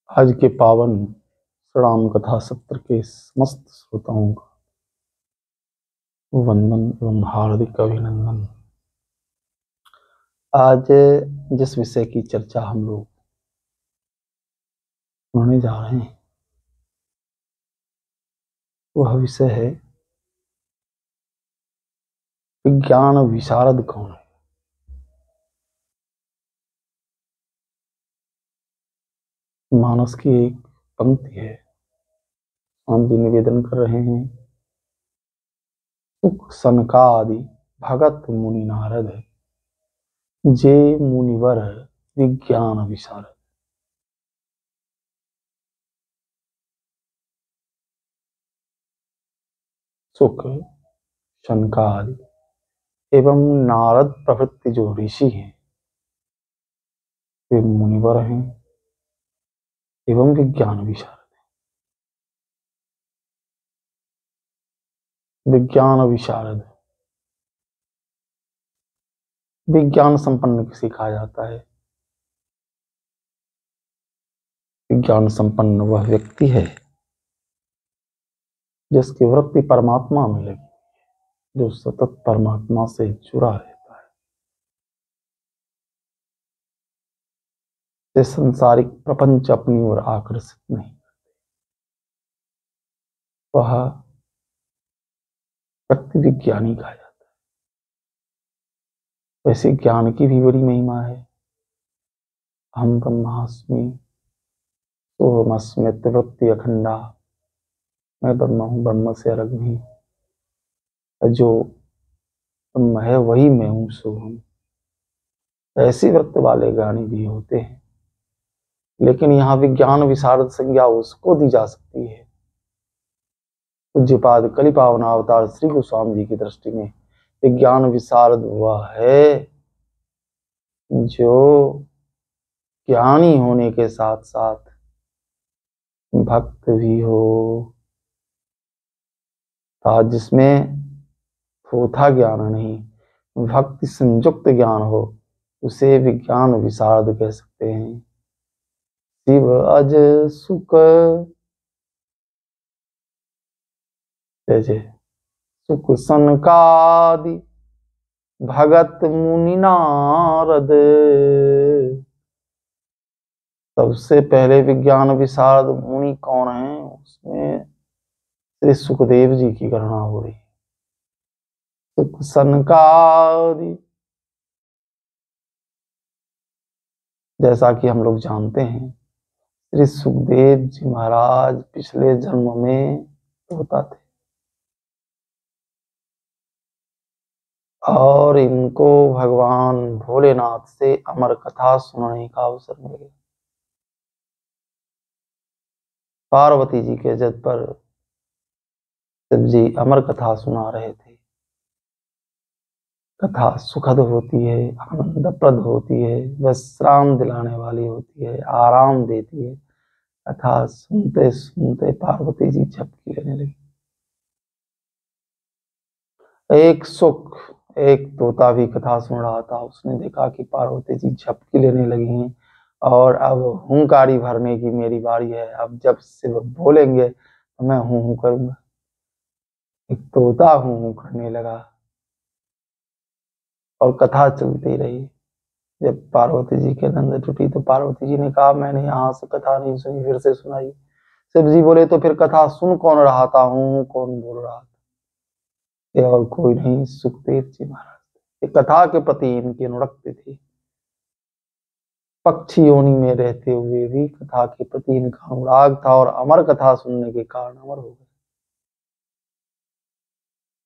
आज के पावन राम कथा सत्र के समस्त श्रोताओं का वंदन एवं हार्दिक अभिनंदन। आज जिस विषय की चर्चा हम लोग होने जा रहे हैं वह विषय है विज्ञान विशारद कौन है। मानस की एक पंक्ति है, हम जी निवेदन कर रहे हैं। सुख सनकादि भगत मुनि नारद जे मुनिवर विज्ञान विशारद। सुख सनकादि एवं नारद प्रभृति जो ऋषि हैं वे मुनिवर हैं एवं विज्ञान विशारद। विज्ञान विशारद विज्ञान संपन्न किसे कहा जाता है? विज्ञान संपन्न वह व्यक्ति है जिसकी वृत्ति परमात्मा में लगी, जो सतत परमात्मा से जुड़ा रहता है, जो संसारिक प्रपंच अपनी ओर आकर्षित नहीं, वह व्यक्ति विज्ञानी कहा जाता है। वैसे ज्ञान की भी बड़ी महिमा है। हम ब्रह्मास्मि सोमस्मित वृत्ति अखंडा, मैं ब्रह्म हूं, ब्रह्म से अलग नहीं, जो ब्रह्म है वही मैं हूं सो हम। ऐसी वृत्ति वाले ज्ञानी भी होते हैं, लेकिन यहाँ विज्ञान विशारद संज्ञा उसको दी जा सकती है। पूज्यपाद कलि पावन अवतार श्री गोस्वामी जी की दृष्टि में विज्ञान विशारद वह है जो ज्ञानी होने के साथ साथ भक्त भी हो, जिसमें थोथा ज्ञान नहीं, भक्ति संयुक्त ज्ञान हो, उसे विज्ञान विशारद कह सकते हैं। शिव अज सुख जैसे सुख सनकादि भगत मुनि नारद। सबसे पहले विज्ञान विशारद मुनि कौन है? उसमें श्री सुखदेव जी की गणना हो रही है। सुख सनकादि, जैसा कि हम लोग जानते हैं श्री सुखदेव जी महाराज पिछले जन्म में तोता थे और इनको भगवान भोलेनाथ से अमर कथा सुनने का अवसर मिल गया। पार्वती जी के जद पर शिव जी अमर कथा सुना रहे थे। कथा सुखद होती है, आनंदप्रद होती है, विश्राम दिलाने वाली होती है, आराम देती है। कथा सुनते सुनते पार्वती जी झपकी लेने लगी। एक सुख, एक तोता भी कथा सुन रहा था, उसने देखा कि पार्वती जी झपकी लेने लगी हैं और अब हुंकारी भरने की मेरी बारी है। अब जब शिव बोलेंगे तो मैं हूं करूंगा। एक तोता हूं करने लगा और कथा चलती रही। जब पार्वती जी के नंद टूटी तो पार्वती जी ने कहा मैंने यहाँ से कथा नहीं सुनी, फिर से सुनाई। शिव जी बोले तो फिर कथा सुन कौन रहा था, हूं कौन बोल रहा था? ये और कोई नहीं, सुखदेव जी महाराज। ये कथा के प्रति इनकी अनुरक्ति थी। पक्षी योनि में रहते हुए भी कथा के प्रति इनका अनुराग था और अमर कथा सुनने के कारण अमर हो गए।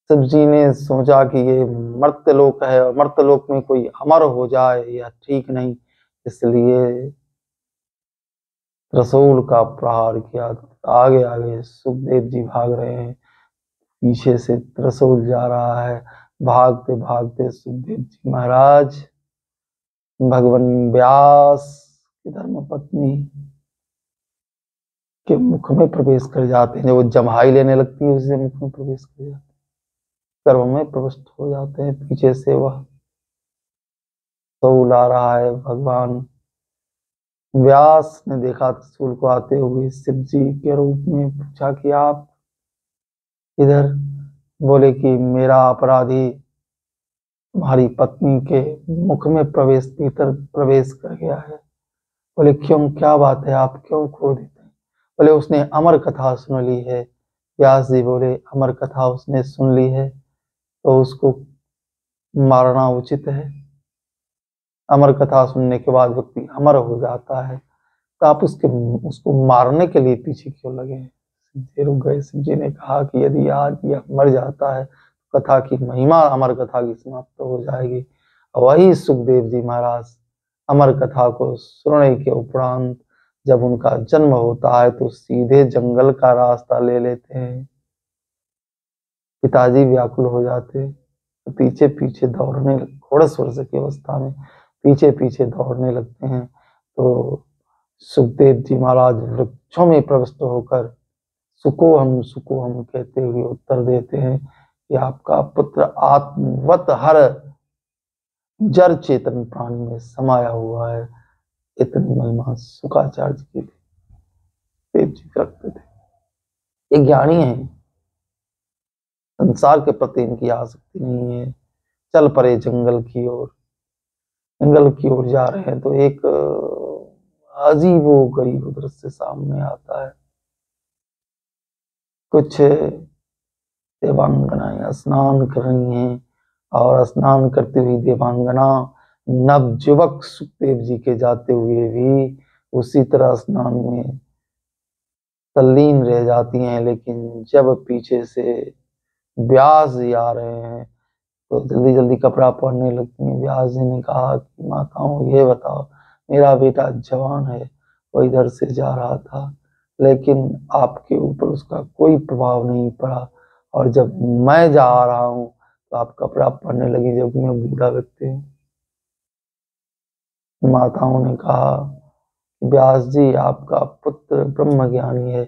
शिव जी ने सोचा कि ये मर्त्यलोक है और मर्त्यलोक में कोई अमर हो जाए यह ठीक नहीं, इसलिए त्रिशूल का प्रहार किया। आगे आगे सुखदेव जी भाग रहे हैं, पीछे से त्रिशूल जा रहा है। भागते भागते सुखदेव जी महाराज भगवान व्यास की धर्मपत्नी के मुख में प्रवेश कर जाते हैं। जब वो जम्हाई लेने लगती है उससे मुख में प्रवेश कर जाते हैं, गर्भ में प्रविष्ट हो जाते हैं। पीछे से वह त्रिशूल आ रहा है। भगवान व्यास ने देखा त्रिशूल को आते हुए शिव जी के रूप में, पूछा कि आप इधर? बोले कि मेरा अपराधी तुम्हारी पत्नी के मुख में भीतर प्रवेश कर गया है। बोले क्यों, क्या बात है, आप क्यों क्रोधित हैं? बोले उसने अमर कथा सुन ली है। व्यास जी बोले अमर कथा उसने सुन ली है तो उसको मारना उचित है। अमर कथा सुनने के बाद व्यक्ति अमर हो जाता है, तो आप उसको मारने के लिए पीछे क्यों लगे हैं? शिव जी रुक गए। शिव जी ने कहा कि यदि आज यह मर जाता है, कथा की महिमा अमर कथा की समाप्त हो जाएगी। वही सुखदेव जी महाराज अमर कथा को सुनने के उपरांत जब उनका जन्म होता है तो सीधे जंगल का रास्ता ले लेते हैं। पिताजी व्याकुल हो जाते, तो पीछे पीछे दौड़ने, घोड़स वर्ष की अवस्था में पीछे पीछे दौड़ने लगते हैं। तो सुखदेव जी महाराज वृक्षों में प्रविष्ट होकर सुको हम कहते हुए उत्तर देते हैं कि आपका पुत्र आत्मवत हर जड़ चेतन प्राणी में समाया हुआ है। इतनी महिमा शुक्राचार्य जी की थी, देव जी करते थे। ये ज्ञानी है, संसार के प्रति इनकी आसक्ति नहीं है। चल पड़े जंगल की ओर, जंगल की ओर जा रहे हैं तो एक अजीबो गरीब दृश्य सामने आता है। कुछ देवांगनाएं स्नान कर रही हैं और स्नान करती हुई देवांगना नवजुवक सुखदेव जी के जाते हुए भी उसी तरह स्नान में तल्लीन रह जाती हैं। लेकिन जब पीछे से व्यास जी आ रहे हैं तो जल्दी जल्दी कपड़ा पहनने लगती हैं। व्यास जी ने कहा कि माताओं ये बताओ, मेरा बेटा जवान है, वो इधर से जा रहा था लेकिन आपके ऊपर उसका कोई प्रभाव नहीं पड़ा, और जब मैं जा रहा हूँ तो आप कपड़ा पहनने लगी जबकि मैं बूढ़ा व्यक्ति हूँ। माताओं ने कहा व्यास जी आपका पुत्र ब्रह्म ज्ञानी है,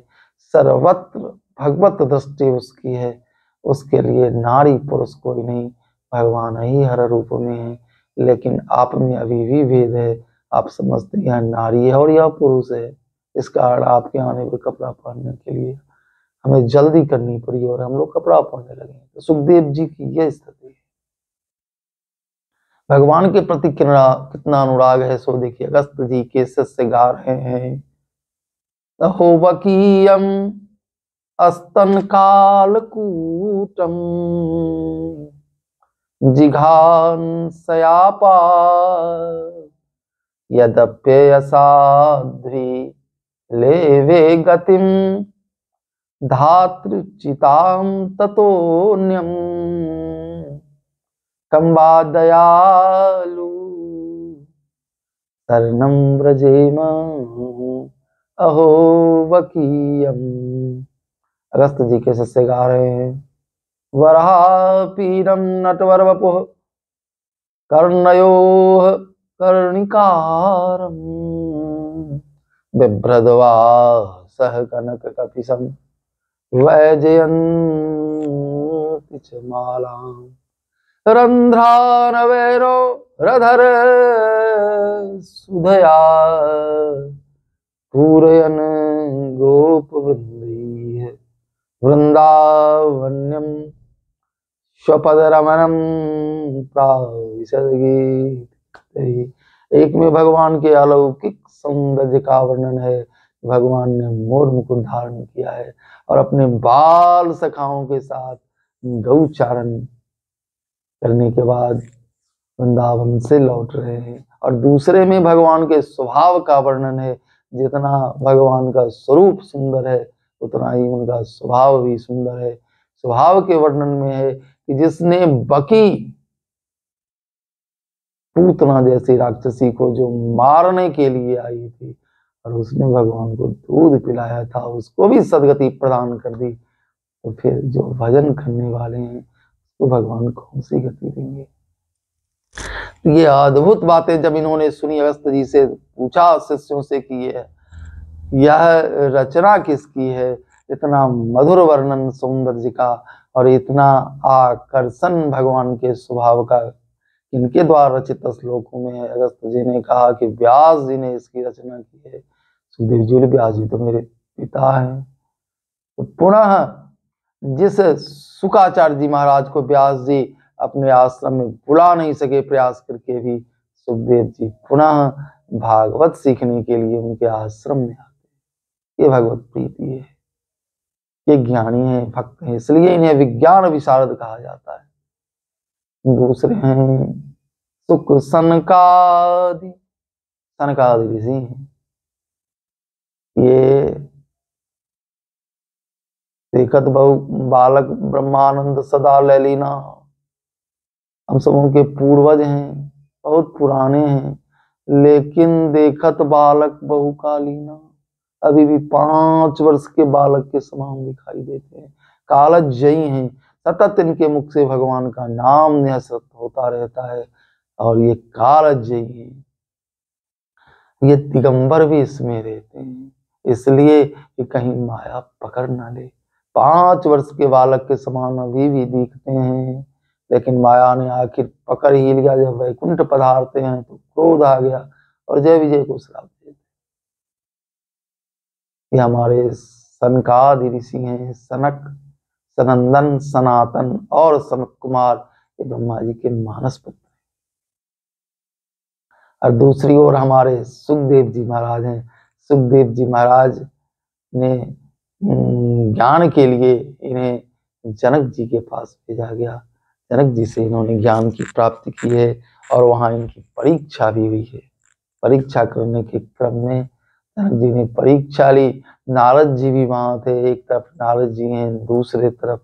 सर्वत्र भगवत दृष्टि उसकी है, उसके लिए नारी पुरुष कोई नहीं, भगवान ही हर रूप में है। लेकिन आप में अभी भी भेद है, आप समझते हैं यह नारी है और यह पुरुष है। इस कारण आपके आने पर कपड़ा पहनने के लिए हमें जल्दी करनी पड़ी और हम लोग कपड़ा पहनने लगे। तो सुखदेव जी की यह स्थिति है। भगवान के प्रति कितना अनुराग है सो देखिए। अगस्त जी के शिष्य गा रहे हैं, अहोबकीयम अस्तन कालकूटम जिघान सयापा यद्यप्यसाध्वी लेवे गतिम धातृचितां ततोन्यम कंबा दयालु शरणं व्रजेम अहो वकीयम। अगस्त जी के शिष्य गा रहे हैं, वराह पीरम नटवर वपुः कर्णयोः कर्णिकारम् बिभ्रद्वा सह कनक कपिशं वैजयन्ति च मालाम् रंध्रानवेरो रधर सुधया पूरयन गोप वृंदी वृंदावन्यम स्वपद रमणम प्राविशदगीत। एक में भगवान के अलौकिक सौंदर्य का वर्णन है। भगवान ने मोर मुकुट धारण किया है और अपने बाल सखाओं के साथ गौचारण करने के बाद वृंदावन से लौट रहे हैं। और दूसरे में भगवान के स्वभाव का वर्णन है। जितना भगवान का स्वरूप सुंदर है उतना ही उनका स्वभाव भी सुंदर है। स्वभाव के वर्णन में है कि जिसने बकी पूतना जैसी राक्षसी को जो मारने के लिए आई थी और उसने भगवान को दूध पिलाया था, उसको भी सदगति प्रदान कर दी, तो फिर जो भजन करने वाले हैं तो भगवान कौन सी गति देंगे। ये अद्भुत बातें जब इन्होंने सुनी, अगस्त जी से पूछा शिष्यों से कि यह रचना किसकी है, इतना मधुर वर्णन सौंदर्य का और इतना आकर्षण भगवान के स्वभाव का इनके द्वारा रचित श्लोकों में अगस्त जी ने कहा कि व्यास जी ने इसकी रचना की है। सुखदेव जी बोले व्यास जी तो मेरे पिता हैं। तो पुनः जिस शुकाचार्य जी महाराज को व्यास जी अपने आश्रम में बुला नहीं सके प्रयास करके भी, सुखदेव जी पुनः भागवत सीखने के लिए उनके आश्रम में आते। ये भगवत प्रीति है, ये ज्ञानी है, भक्त है, इसलिए इन्हें विज्ञान विशारद कहा जाता है। दूसरे हैं सुख सनकादि, सनकादि ऋषि हैं। ये देखत बहु बालक ब्रह्मानंद सदा लैलीना, हम सबों के पूर्वज हैं, बहुत पुराने हैं, लेकिन देखत बालक बहुकालीना, अभी भी 5 वर्ष के बालक के समान दिखाई देते हैं। कालजयी हैं, सतत इनके मुख से भगवान का नाम निःसृत होता रहता है और ये कालजयी हैं। ये दिगंबर भी इसमें रहते हैं, इसलिए कि कहीं माया पकड़ ना ले। 5 वर्ष के बालक के समान अभी भी दिखते हैं, लेकिन माया ने आखिर पकड़ ही लिया। जब वैकुंठ पधारते हैं तो क्रोध आ गया और जय विजय को श्राप दे दिया। ये हमारे सनकादि ऋषि हैं, सनक, सनंदन, सनातन और सनत कुमार, ये ब्रह्मा जी के मानस पुत्र। और दूसरी ओर हमारे सुखदेव जी महाराज हैं। सुखदेव जी महाराज ने ज्ञान के लिए इन्हें जनक जी के पास भेजा गया। जनक जी से इन्होंने ज्ञान की प्राप्ति की है और वहां इनकी परीक्षा भी हुई है। परीक्षा करने के क्रम में जनक जी ने परीक्षा ली। नारद जी भी वहां थे, एक तरफ नारद जी हैं, दूसरे तरफ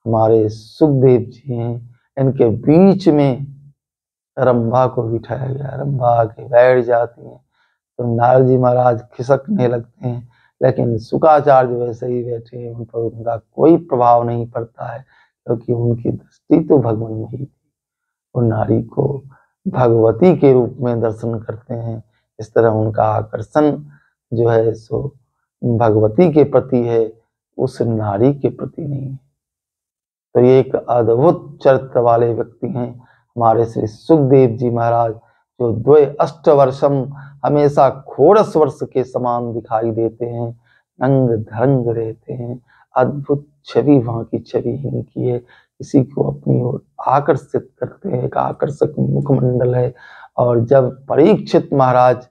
हमारे सुखदेव जी हैं। इनके बीच में रंभा को बिठाया गया। रंभा आके बैठ जाती हैं तो नारद जी महाराज खिसकने लगते हैं, लेकिन शुकाचार्य वैसे ही बैठे हैं, उन पर उनका कोई प्रभाव नहीं पड़ता है, क्योंकि उनकी दृष्टि तो भगवान में ही थी। वो नारी को भगवती के रूप में दर्शन करते हैं। इस तरह उनका आकर्षण जो है सो भगवती के प्रति है, उस नारी के प्रति नहीं है। तो ये एक अद्भुत चरित्र वाले व्यक्ति हैं हमारे श्री सुखदेव जी महाराज, जो द्वय अष्टवर्षम हमेशा खोरस वर्ष के समान दिखाई देते हैं, रंग धरंग रहते हैं। अद्भुत छवि वहां की छवि इनकी है, किसी को अपनी ओर आकर्षित करते हैं। एक आकर्षक मुखमंडल है। और जब परीक्षित महाराज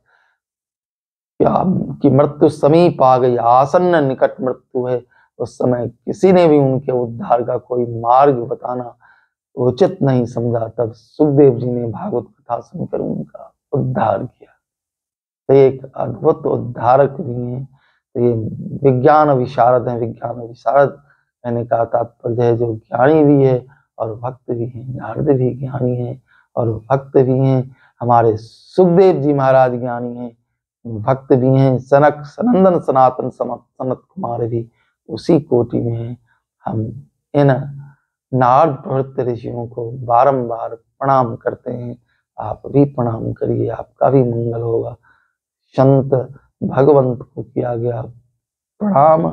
की मृत्यु समीप आ गई, आसन्न निकट मृत्यु है, उस समय किसी ने भी उनके उद्धार का कोई मार्ग बताना उचित नहीं समझा। तब सुखदेव जी ने भागवत कथा सुनकर उनका उद्धार किया। तो एक अद्भुत उद्धारक भी हैं। तो ये विज्ञान विशारद हैं। विज्ञान विशारद कहने का तात्पर्य है जो ज्ञानी भी है और भक्त भी है। नारद भी ज्ञानी है और भक्त भी हैं। हमारे सुखदेव जी महाराज ज्ञानी हैं, भक्त भी हैं। सनक, सनंदन, सनातन, सनत कुमार भी उसी कोटि में हैं। हम इन नारद प्रवृत्त ऋषियों को बारंबार प्रणाम करते हैं। आप भी प्रणाम करिए, आपका भी मंगल होगा। संत भगवंत को किया गया प्रणाम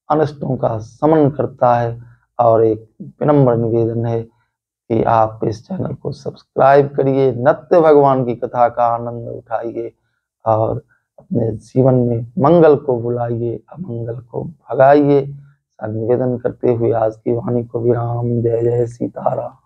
अनिष्टों का समन करता है। और एक विनम्र निवेदन है कि आप इस चैनल को सब्सक्राइब करिए, नित्य भगवान की कथा का आनंद उठाइए और अपने जीवन में मंगल को बुलाइए, अमंगल को भगाइए। निवेदन करते हुए आज की वाणी को विराम। जय जय सीताराम।